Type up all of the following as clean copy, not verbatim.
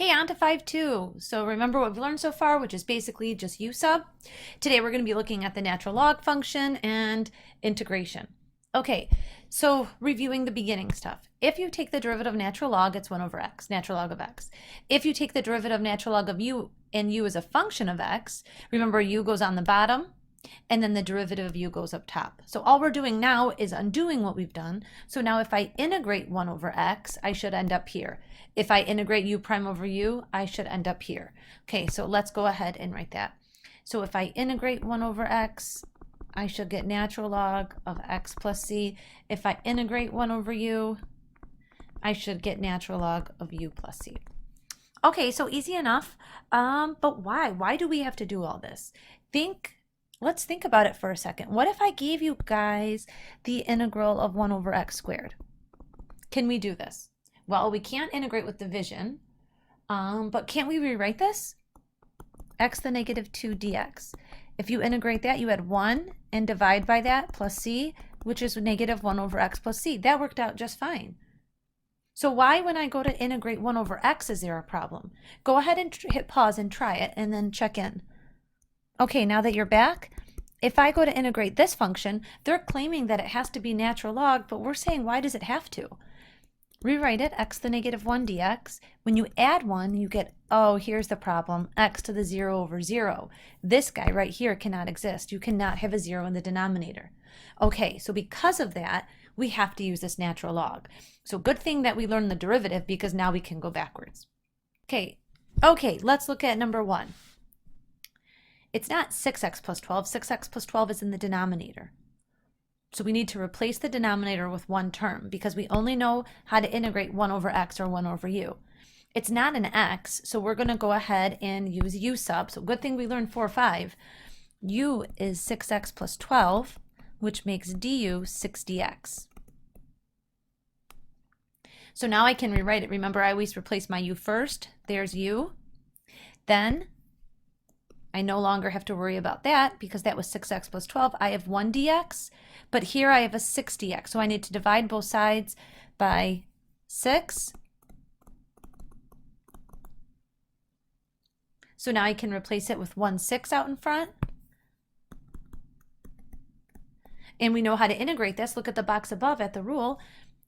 Okay, on to 5.2. So remember what we've learned so far, which is basically just u sub. Today we're going to be looking at the natural log function and integration. Okay, so reviewing the beginning stuff. If you take the derivative of natural log, it's 1 over x, natural log of x. If you take the derivative of natural log of u and u is a function of x, remember u goes on the bottom, and then the derivative of u goes up top. So all we're doing now is undoing what we've done. So now if I integrate 1 over x, I should end up here. If I integrate u prime over u, I should end up here. Okay, so let's go ahead and write that. So if I integrate 1 over x, I should get natural log of x plus c. If I integrate 1 over u, I should get natural log of u plus c. Okay, so easy enough. But why? Why do we have to do all this? Let's think about it for a second. What if I gave you guys the integral of 1 over x squared? Can we do this? Well, we can't integrate with division, but can't we rewrite this? X to the negative 2 dx. If you integrate that, you add 1 and divide by that plus c, which is negative 1 over x plus c. That worked out just fine. So why, when I go to integrate 1 over x, is there a problem? Go ahead and hit pause and try it, and then check in. Okay, now that you're back, if I go to integrate this function, they're claiming that it has to be natural log, but we're saying, why does it have to? Rewrite it, x to the negative 1 dx. When you add 1, you get, oh, here's the problem, x to the 0 over 0. This guy right here cannot exist. You cannot have a 0 in the denominator. Okay, so because of that, we have to use this natural log. So good thing that we learned the derivative, because now we can go backwards. Okay, let's look at number 1. It's not 6x plus 12. 6x plus 12 is in the denominator. So we need to replace the denominator with one term because we only know how to integrate 1 over x or 1 over u. It's not an x, so we're going to go ahead and use u sub. So good thing we learned 4, 5. U is 6x plus 12, which makes du 6dx. So now I can rewrite it. Remember, I always replace my u first. There's u. Then I no longer have to worry about that because that was 6x plus 12. I have 1 dx, but here I have a 6 dx. So I need to divide both sides by 6. So now I can replace it with 1 6 out in front. And we know how to integrate this. Look at the box above at the rule.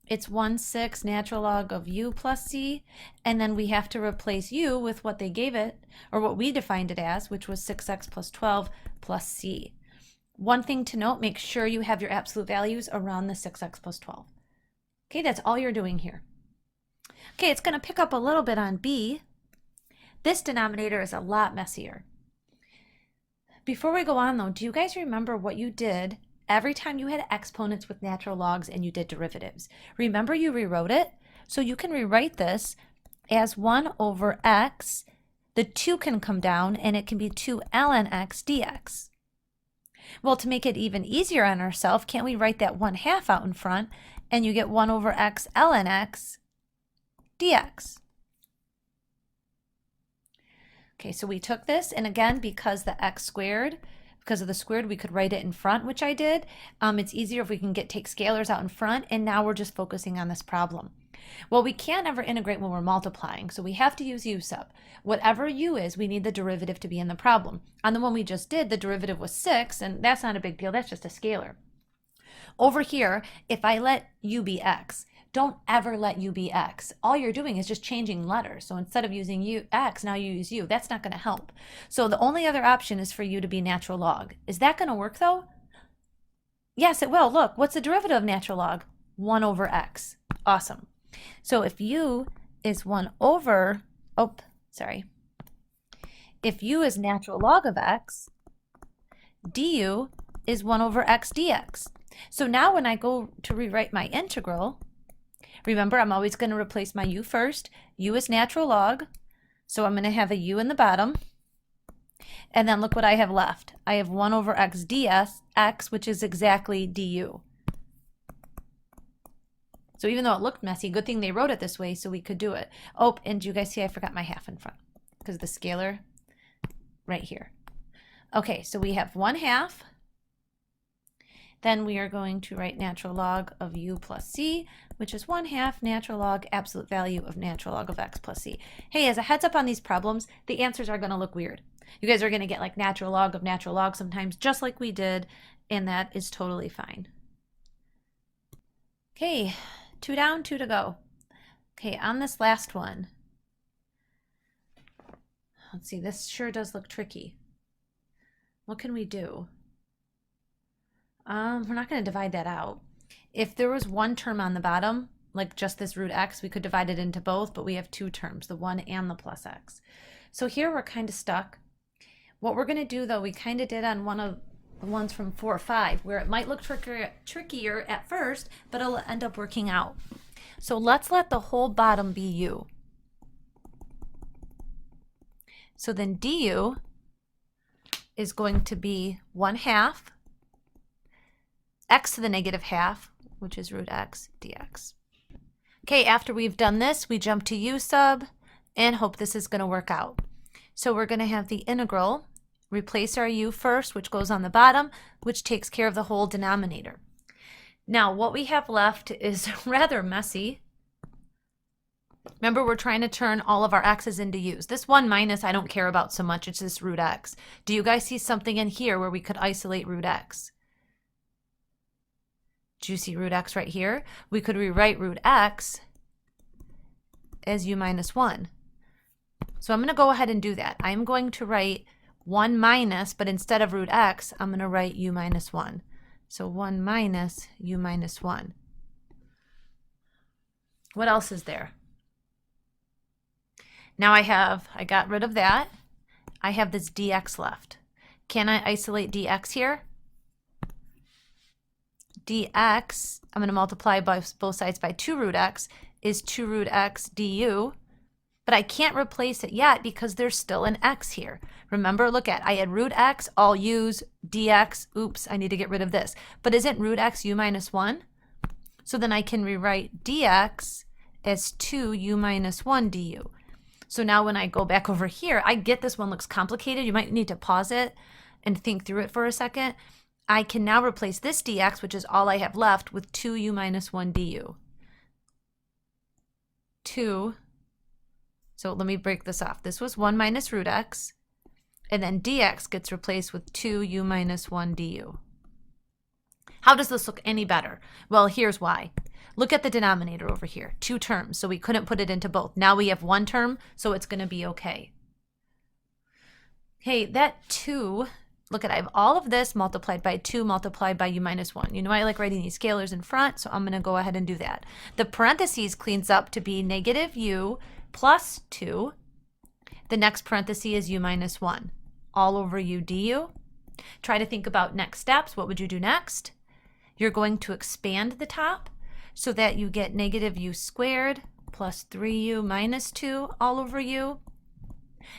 It's 1 6 natural log of u plus c, and then we have to replace u with what they gave it, or what we defined it as, which was 6x plus 12 plus c. One thing to note, make sure you have your absolute values around the 6x plus 12. Okay, that's all you're doing here. Okay, it's going to pick up a little bit on b. This denominator is a lot messier. Before we go on though, do you guys remember what you did every time you had exponents with natural logs and you did derivatives? Remember, you rewrote it? So you can rewrite this as 1 over x. The 2 can come down and it can be 2 ln x dx. Well, to make it even easier on ourselves, can't we write that 1/2 out in front and you get 1 over x ln x dx? Okay, so we took this, and again, because the x squared, because of the squared, we could write it in front, which I did. It's easier if we can take scalars out in front, and now we're just focusing on this problem. Well, we can't ever integrate when we're multiplying, so we have to use u sub. Whatever u is, we need the derivative to be in the problem. On the one we just did, the derivative was 6, and that's not a big deal, that's just a scalar. Over here, if I let u be x, don't ever let u be x. All you're doing is just changing letters. So instead of using u x, now you use u. That's not going to help. So the only other option is for u to be natural log. Is that going to work though? Yes, it will. Look, what's the derivative of natural log? 1 over x. Awesome. So if u is 1 over, if u is natural log of x, du is 1 over x dx. So now when I go to rewrite my integral, remember, I'm always going to replace my u first. U is natural log, so I'm going to have a u in the bottom. And then look what I have left. I have 1 over x dx, which is exactly du. So even though it looked messy, good thing they wrote it this way so we could do it. Oh, and do you guys see I forgot my half in front because the scalar right here. Okay, so we have 1/2. then we are going to write natural log of u plus c, which is 1/2 natural log absolute value of natural log of x plus c. Hey, as a heads up on these problems, the answers are going to look weird. You guys are going to get like natural log sometimes, just like we did, and that is totally fine. Okay, 2 down, 2 to go. Okay, on this last one, let's see, this sure does look tricky. What can we do? We're not going to divide that out. If there was one term on the bottom, like just this root x, we could divide it into both, but we have 2 terms, the 1 and the plus x. So here we're kind of stuck. What we're going to do, though, we kind of did on one of the ones from 4 or 5, where it might look trickier at first, but it'll end up working out. So let's let the whole bottom be u. So then du is going to be 1/2 x to the negative half, which is root x dx. Okay, after we've done this, we jump to u sub and hope this is going to work out. So we're going to have the integral, replace our u first, which goes on the bottom, which takes care of the whole denominator. Now, what we have left is rather messy. Remember, we're trying to turn all of our x's into u's. This 1 minus I don't care about so much, it's this root x. Do you guys see something in here where we could isolate root x? Do you see root x right here? We could rewrite root x as u minus 1. So I'm going to go ahead and do that. I'm going to write 1 minus, but instead of root x, I'm going to write u minus 1. So 1 minus u minus 1. What else is there? Now I got rid of that. I have this dx left. Can I isolate dx here? Dx, I'm going to multiply both sides by 2 root x, is 2 root x du. But I can't replace it yet because there's still an x here. Remember, look at, I had root x, all u's, dx, oops, I need to get rid of this. But isn't root x u minus 1? So then I can rewrite dx as 2u minus 1 du. So now when I go back over here, I get this one looks complicated. You might need to pause it and think through it for a second. I can now replace this dx, which is all I have left, with 2u minus 1 du. 2. So let me break this off. This was 1 minus root x, and then dx gets replaced with 2u minus 1 du. How does this look any better? Well, here's why. Look at the denominator over here. 2 terms, so we couldn't put it into both. Now we have 1 term, so it's going to be okay. Okay, that 2, look at, I have all of this multiplied by 2 multiplied by u minus 1. You know I like writing these scalars in front, so I'm going to go ahead and do that. The parentheses cleans up to be negative u plus 2. The next parenthesis is u minus 1. All over u du. Try to think about next steps. What would you do next? You're going to expand the top so that you get negative u squared plus 3u minus 2 all over u.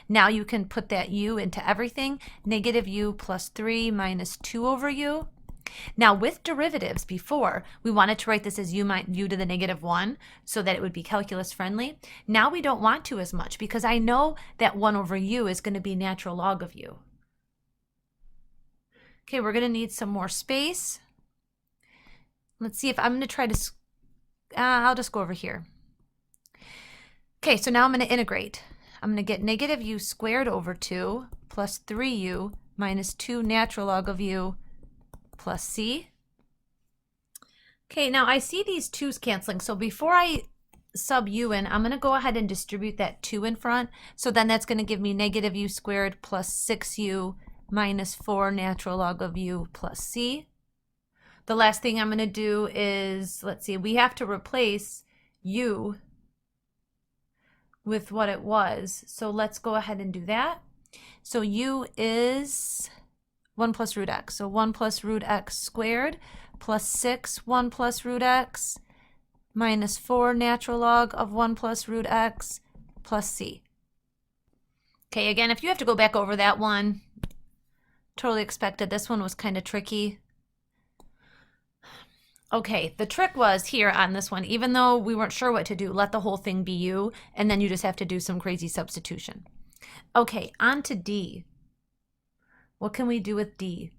Now you can put that u into everything. Negative u plus 3 minus 2 over u. Now with derivatives before, we wanted to write this as u to the negative 1 so that it would be calculus friendly. Now we don't want to as much because I know that 1 over u is going to be natural log of u. Okay, we're going to need some more space. Let's see if I'm going to try to, I'll just go over here. Okay, so now I'm going to integrate. I'm going to get negative u squared over 2 plus 3u minus 2 natural log of u plus c. Okay, now I see these 2's canceling, so before I sub u in, I'm going to go ahead and distribute that 2 in front. So then that's going to give me negative u squared plus 6u minus 4 natural log of u plus c. The last thing I'm going to do is, let's see, we have to replace u with what it was. So let's go ahead and do that. So u is 1 plus root x. So 1 plus root x squared plus 6, 1 plus root x minus 4 natural log of 1 plus root x plus c. Okay, again, if you have to go back over that one, totally expected. This one was kind of tricky. Okay, the trick was here on this one, even though we weren't sure what to do, let the whole thing be u, and then you just have to do some crazy substitution. Okay, on to d. What can we do with d?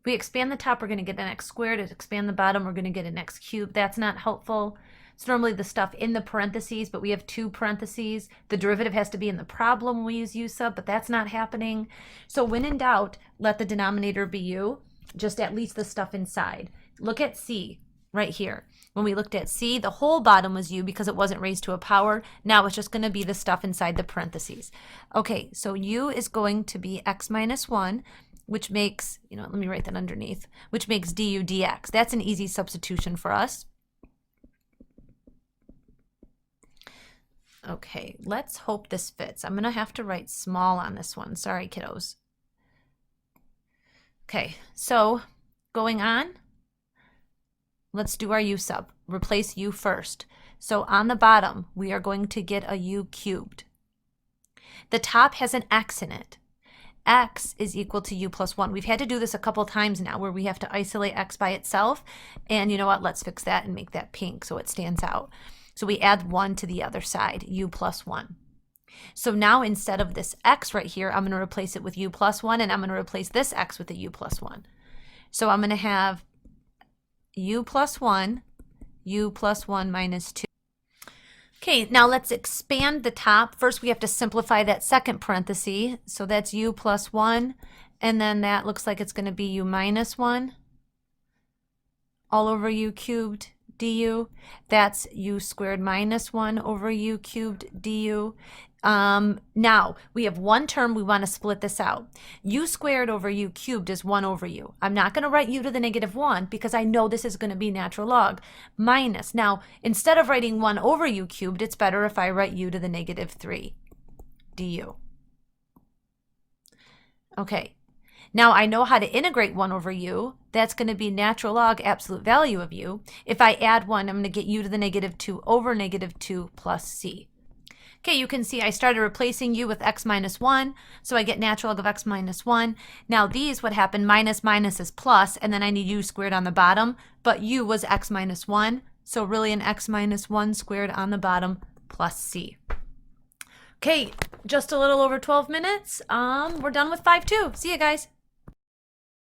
we expand the top, we're going to get an x squared. If expand the bottom, we're going to get an x cubed. That's not helpful. It's normally the stuff in the parentheses, but we have 2 parentheses. The derivative has to be in the problem when we use u sub, but that's not happening. So when in doubt, let the denominator be u, just at least the stuff inside. Look at c right here. When we looked at c, the whole bottom was u because it wasn't raised to a power. Now it's just going to be the stuff inside the parentheses. Okay, so u is going to be x minus 1, which makes, let me write that underneath, which makes du dx. That's an easy substitution for us. Okay, let's hope this fits. I'm going to have to write small on this one. Sorry, kiddos. Okay, so going on, let's do our u sub. Replace u first. So on the bottom, we are going to get a u cubed. The top has an x in it. X is equal to u plus 1. We've had to do this a couple times now where we have to isolate x by itself. And you know what? Let's fix that and make that pink so it stands out. So we add 1 to the other side, u plus 1. So now instead of this x right here, I'm going to replace it with u plus 1, and I'm going to replace this x with a u plus 1. So I'm going to have u plus 1 minus 2. Okay, now let's expand the top. First, we have to simplify that second parenthesis. So that's u plus 1, and then that looks like it's going to be u minus 1 all over u cubed du. That's u squared minus 1 over u cubed du. Now, we have one term, we want to split this out. U squared over u cubed is 1 over u. I'm not going to write u to the negative 1 because I know this is going to be natural log. Minus. Now, instead of writing 1 over u cubed, it's better if I write u to the negative 3 du. Okay. Now I know how to integrate 1 over u. That's going to be natural log absolute value of u. If I add 1, I'm going to get u to the negative 2 over negative 2 plus c. Okay, you can see I started replacing u with x minus 1, so I get natural log of x minus 1. Now these, what happened, minus minus is plus, and then I need u squared on the bottom, but u was x minus 1, so really an x minus 1 squared on the bottom plus c. Okay, just a little over 12 minutes. We're done with 5-2. See you guys.